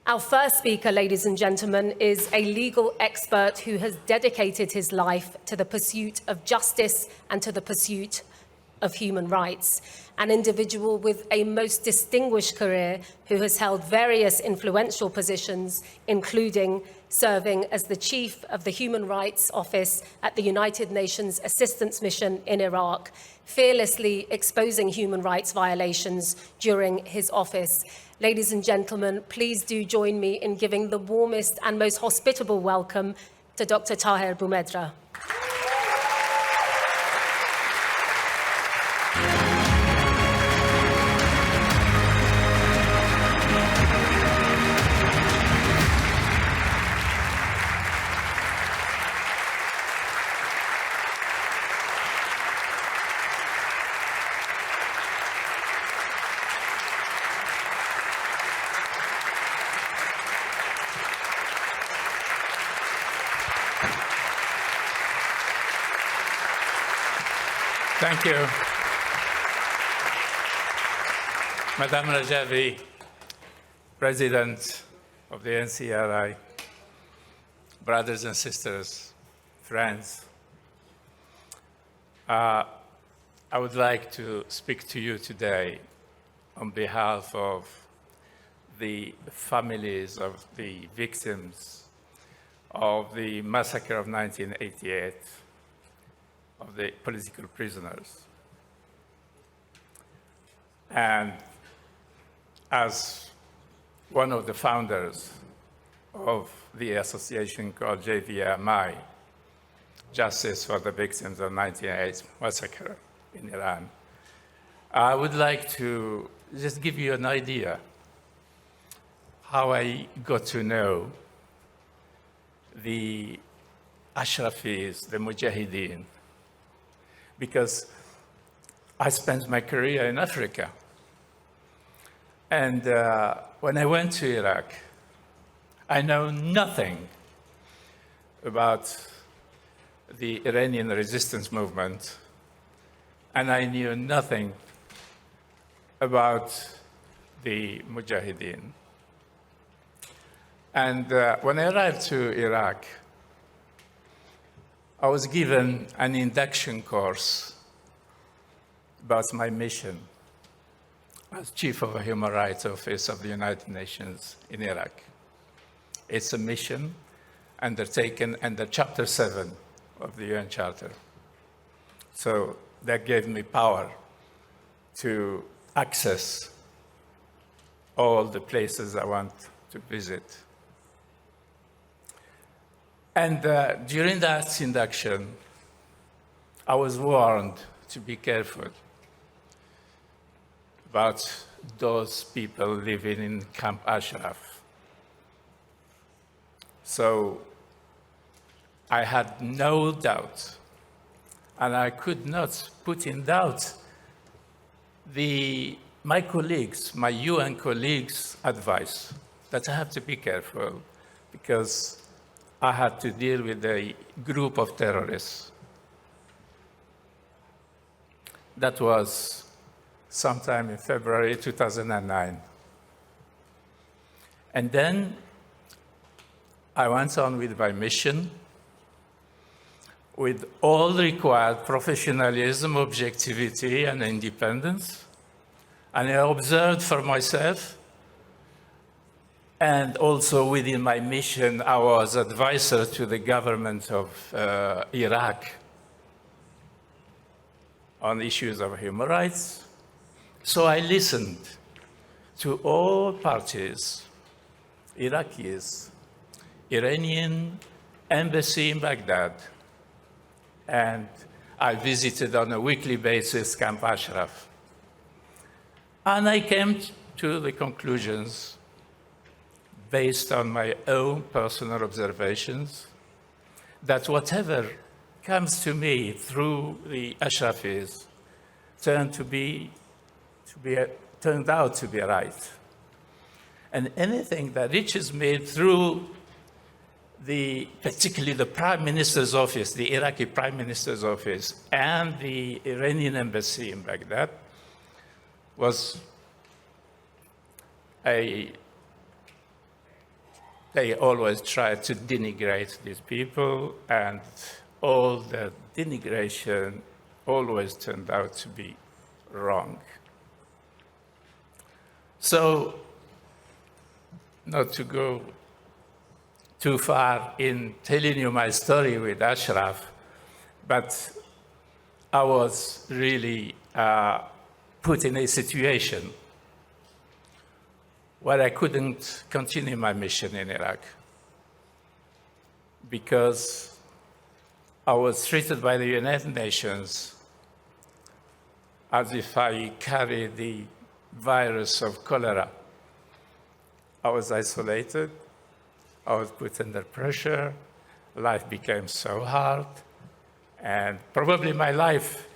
Our first speaker, ladies and gentlemen, is a legal expert who has dedicated his life to the pursuit of justice and to the pursuit of human rights. An individual with a most distinguished career who has held various influential positions, including serving as the chief of the Human Rights Office at the United Nations Assistance Mission in Iraq, fearlessly exposing human rights violations during his office. Ladies and gentlemen, please do join me in giving the warmest and most hospitable welcome to Dr. Tahar Boumedra. Thank you. Madame Rajavi, President of the NCRI, brothers and sisters, friends, I would like to speak to you today on behalf of the families of the victims of the massacre of 1988, of the political prisoners. And as one of the founders of the association called JVMI, Justice for the Victims of 1988 Massacre in Iran, I would like to just give you an idea how I got to know the Ashrafis, the Mojahedin, because I spent my career in Africa. And when I went to Iraq, I know nothing about the Iranian Resistance movement, and I knew nothing about the Mojahedin. And when I arrived to Iraq, I was given an induction course about my mission as chief of the Human Rights Office of the United Nations in Iraq. It's a mission undertaken under Chapter 7 of the UN Charter. So that gave me power to access all the places I want to visit. And during that induction, I was warned to be careful about those people living in Camp Ashraf. So I had no doubt, and I could not put in doubt my colleagues, my UN colleagues' advice that I have to be careful because I had to deal with a group of terrorists. That was sometime in February 2009. And then I went on with my mission with all required professionalism, objectivity, and independence. And I observed for myself. And also within my mission, I was advisor to the government of Iraq on issues of human rights. So I listened to all parties, Iraqis, Iranian embassy in Baghdad, and I visited on a weekly basis Camp Ashraf. And I came to the conclusions based on my own personal observations, that whatever comes to me through the Ashrafis turned out to be right. And anything that reaches me through particularly the Prime Minister's office, the Iraqi Prime Minister's office, and the Iranian embassy in Baghdad was a they always tried to denigrate these people, and all the denigration always turned out to be wrong. So, not to go too far in telling you my story with Ashraf, but I was really put in a situation where I couldn't continue my mission in Iraq because I was treated by the United Nations as if I carried the virus of cholera. I was isolated, I was put under pressure, life became so hard, and probably my life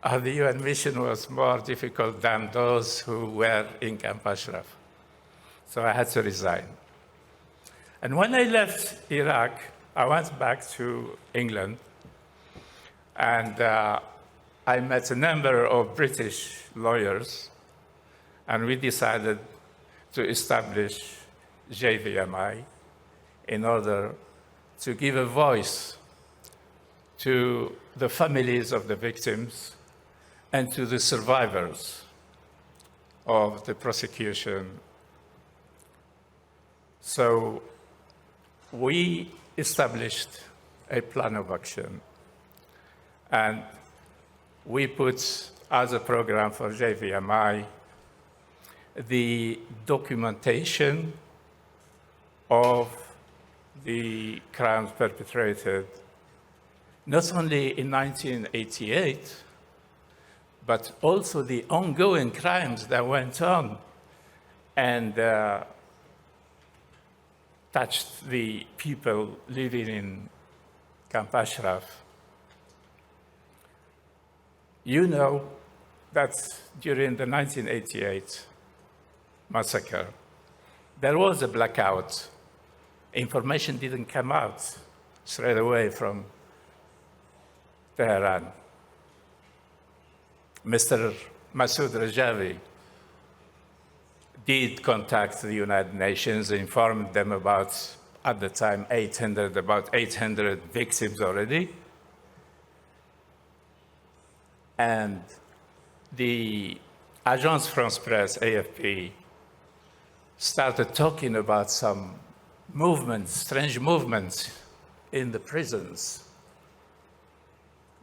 at the UN mission was more difficult than those who were in Camp Ashraf. So I had to resign. And when I left Iraq, I went back to England, and I met a number of British lawyers, and we decided to establish JVMI in order to give a voice to the families of the victims and to the survivors of the prosecution. So we established a plan of action, and we put as a program for JVMI the documentation of the crimes perpetrated not only in 1988, but also the ongoing crimes that went on and touched the people living in Camp Ashraf. You know that during the 1988 massacre, there was a blackout. Information didn't come out straight away from Tehran. Mr. Masoud Rajavi did contact the United Nations, informed them about, at the time, about 800 victims already. And the Agence France-Presse, AFP, started talking about some movements, strange movements in the prisons,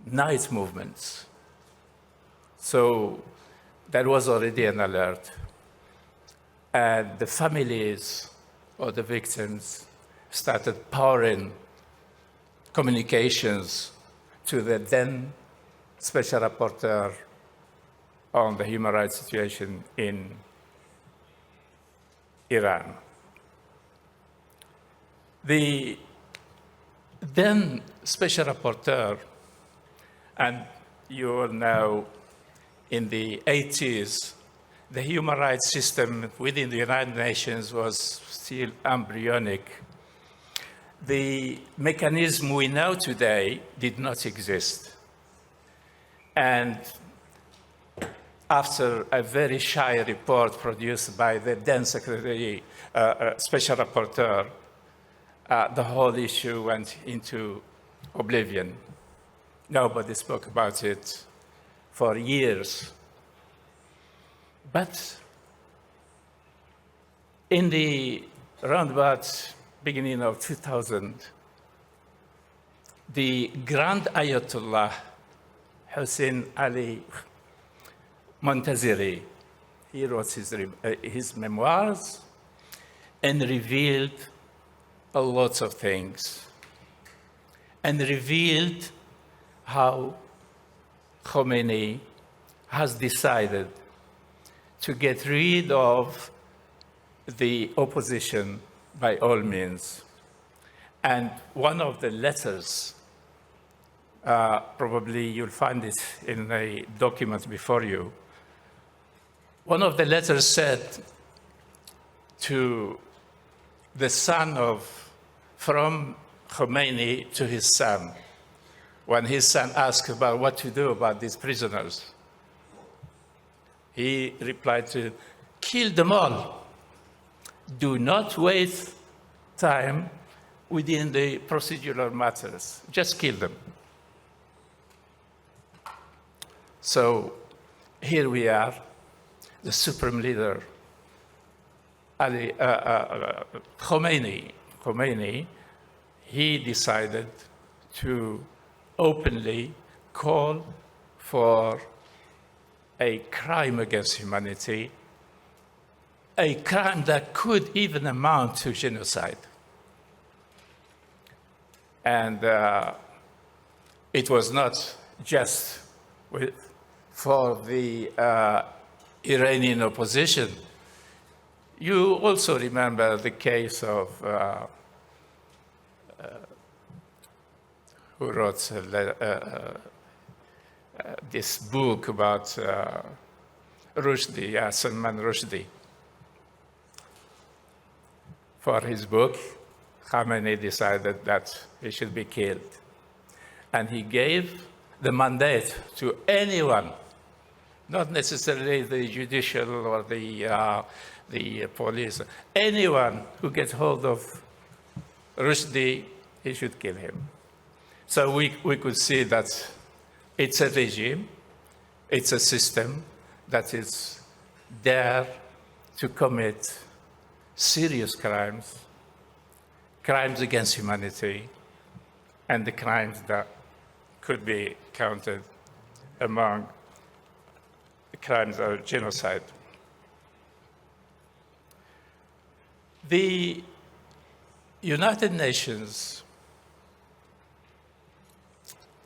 night movements. So there was already an alert. And the families of the victims started pouring communications to the then Special Rapporteur on the human rights situation in Iran. The then Special Rapporteur, and you all know, in the 80s, the human rights system within the United Nations was still embryonic. The mechanism we know today did not exist. And after a very shy report produced by the then Special Rapporteur, the whole issue went into oblivion. Nobody spoke about it for years. But in the roundabout beginning of 2000, the Grand Ayatollah Hussein Ali Montazeri, he wrote his memoirs and revealed a lot of things, and revealed how Khomeini has decided to get rid of the opposition by all means. And one of the letters, probably you'll find this in a document before you, one of the letters said to the son from Khomeini to his son, when his son asked about what to do about these prisoners, he replied to him, kill them all. Do not wait time within the procedural matters. Just kill them. So here we are, the supreme leader, Khomeini, he decided to openly call for a crime against humanity, a crime that could even amount to genocide. And it was not just for the Iranian opposition. You also remember the case of who wrote this book about Rushdie, Salman Rushdie. For his book, Khamenei decided that he should be killed. And he gave the mandate to anyone, not necessarily the judicial or the police, anyone who gets hold of Rushdie, he should kill him. So we could see that it's a regime, it's a system that is there to commit serious crimes, crimes against humanity, and the crimes that could be counted among the crimes of genocide. The United Nations,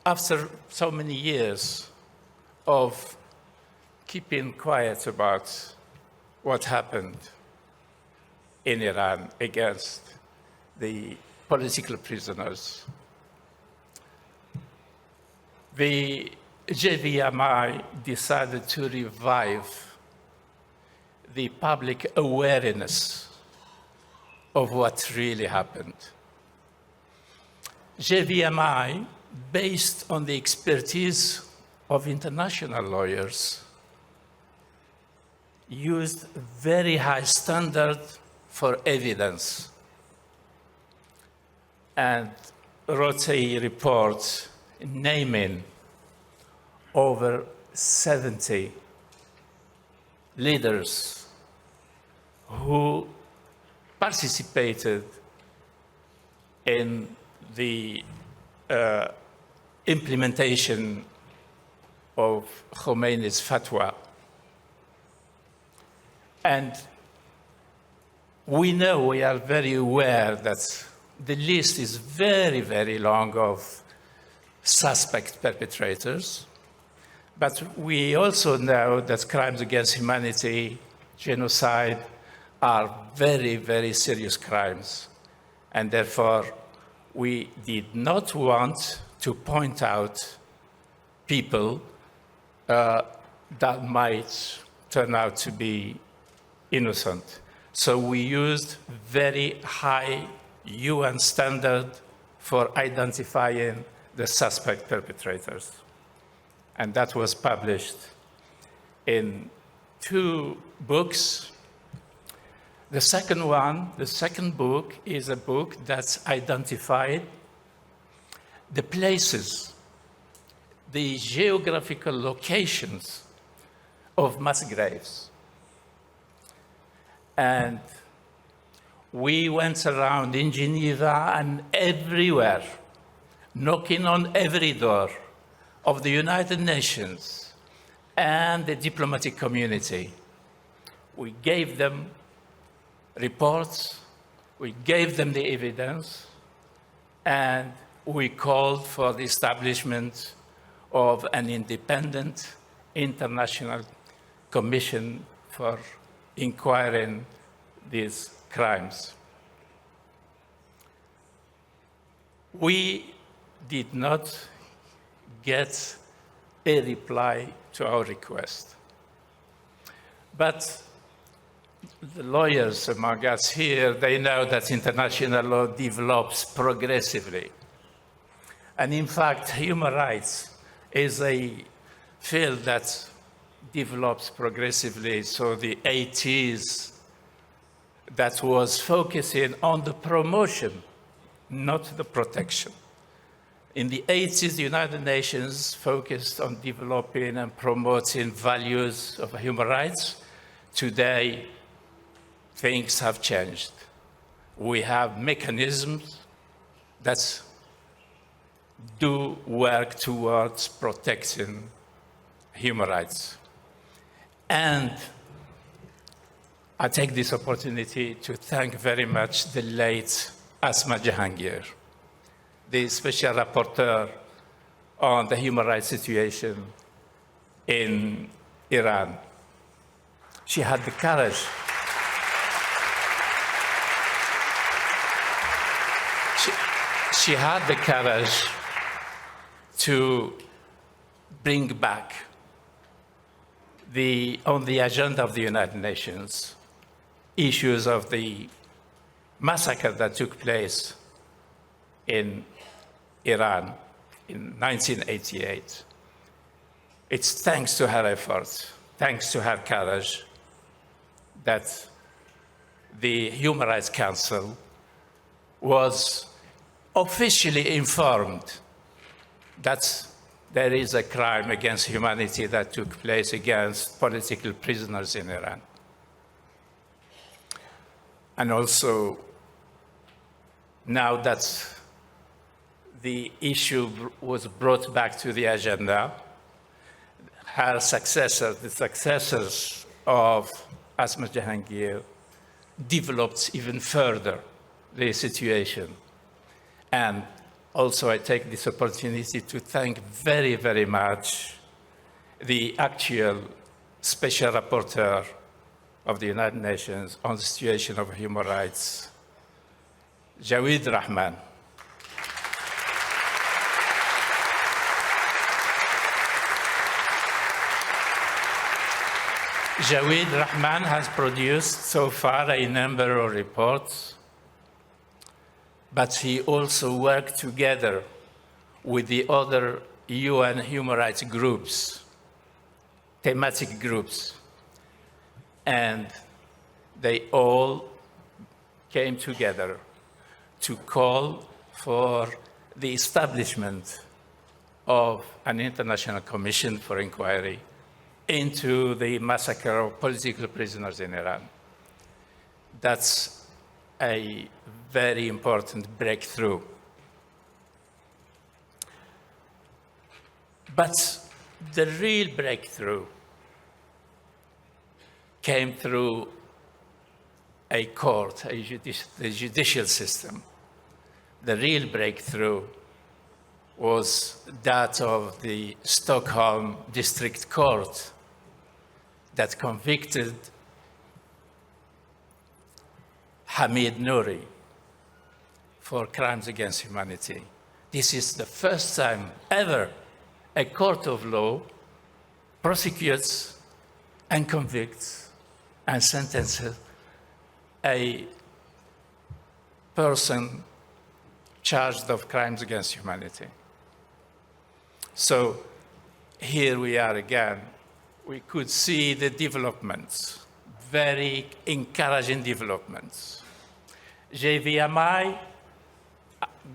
after so many years of keeping quiet about what happened in Iran against the political prisoners, the JVMI decided to revive the public awareness of what really happened. JVMI, based on the expertise of international lawyers, used very high standard for evidence and wrote a report naming over 70 leaders who participated in the implementation of Khomeini's fatwa. And we are very aware that the list is very, very long of suspect perpetrators. But we also know that crimes against humanity, genocide, are very, very serious crimes. And therefore, we did not want to point out people that might turn out to be innocent. So we used very high UN standard for identifying the suspect perpetrators. And that was published in 2 books. The second book is a book that's identified the places, the geographical locations of mass graves. And we went around in Geneva and everywhere, knocking on every door of the United Nations and the diplomatic community. We gave them reports, we gave them the evidence, and we called for the establishment of an independent international commission for inquiring these crimes. We did not get a reply to our request. But the lawyers among us here, they know that international law develops progressively. And in fact, human rights is a field that develops progressively. So the 80s, that was focusing on the promotion, not the protection. In the 80s, the United Nations focused on developing and promoting values of human rights. Today, things have changed. We have mechanisms that do work towards protecting human rights. And I take this opportunity to thank very much the late Asma Jahangir, the Special Rapporteur on the human rights situation in Iran. She had the courage. She had the courage to bring back on the agenda of the United Nations issues of the massacre that took place in Iran in 1988. It's thanks to her efforts, thanks to her courage, that the Human Rights Council was officially informed that there is a crime against humanity that took place against political prisoners in Iran. And also, now that the issue was brought back to the agenda, her successors, the successors of Asma Jahangir, developed even further the situation. And also, I take this opportunity to thank very, very much the actual Special Rapporteur of the United Nations on the situation of human rights, Jawed Rahman. Jawed Rahman has produced so far a number of reports, but he also worked together with the other UN human rights groups, thematic groups, and they all came together to call for the establishment of an international commission for inquiry into the massacre of political prisoners in Iran. That's a very important breakthrough. But the real breakthrough came through a court, the judicial system. The real breakthrough was that of the Stockholm District Court that convicted Hamid Nouri for crimes against humanity. This is the first time ever a court of law prosecutes and convicts and sentences a person charged of crimes against humanity. So here we are again. We could see the developments, very encouraging developments. JVMI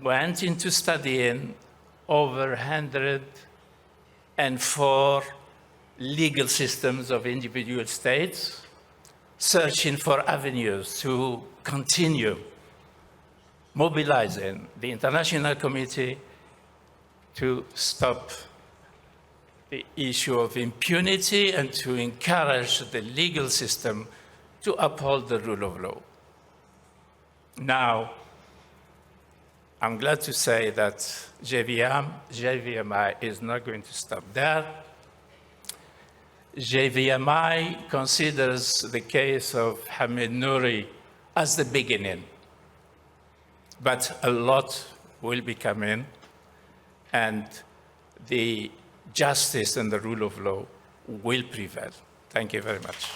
went into studying over 104 legal systems of individual states, searching for avenues to continue mobilizing the international community to stop the issue of impunity and to encourage the legal system to uphold the rule of law. Now, I'm glad to say that JVMI is not going to stop there. JVMI considers the case of Hamid Nouri as the beginning, but a lot will be coming, and the justice and the rule of law will prevail. Thank you very much.